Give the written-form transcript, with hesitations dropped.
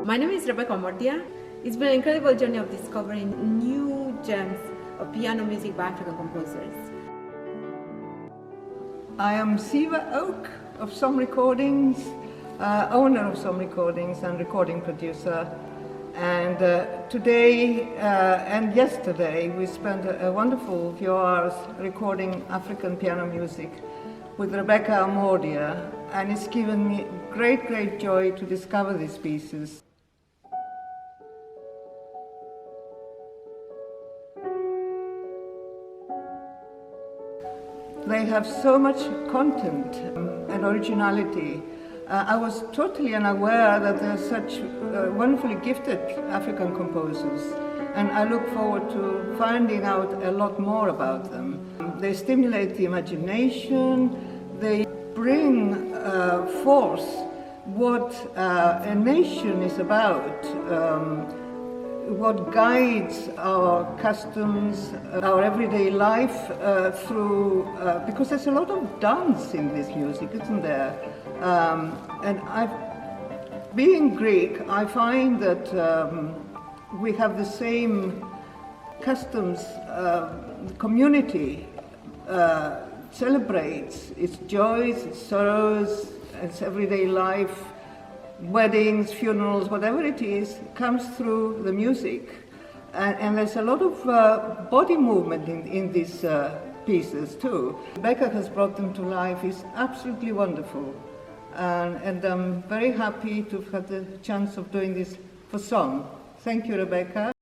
My name is Rebecca OMORDIA'. It's been an incredible journey of discovering new gems of piano music by African composers. I am Siva of SOMM Recordings, owner of SOMM Recordings and recording producer. And today and yesterday we spent a wonderful few hours recording African piano music with Rebeca OMORDIA', and it's given me great joy to discover these pieces. They have so much content and originality. I was totally unaware that there are such wonderfully gifted African composers, and I look forward to finding out a lot more about them. They stimulate the imagination, they bring forth what a nation is about, what guides our customs, our everyday life through, because there's a lot of dance in this music, isn't there? And being Greek, I find that we have the same customs. The community celebrates its joys, its sorrows, its everyday life. Weddings, funerals, whatever it is, comes through the music. And there's a lot of body movement in these pieces too. Rebeca has brought them to life. It's absolutely wonderful. And I'm very happy to have had the chance of doing this for SOMM. Thank you, Rebeca.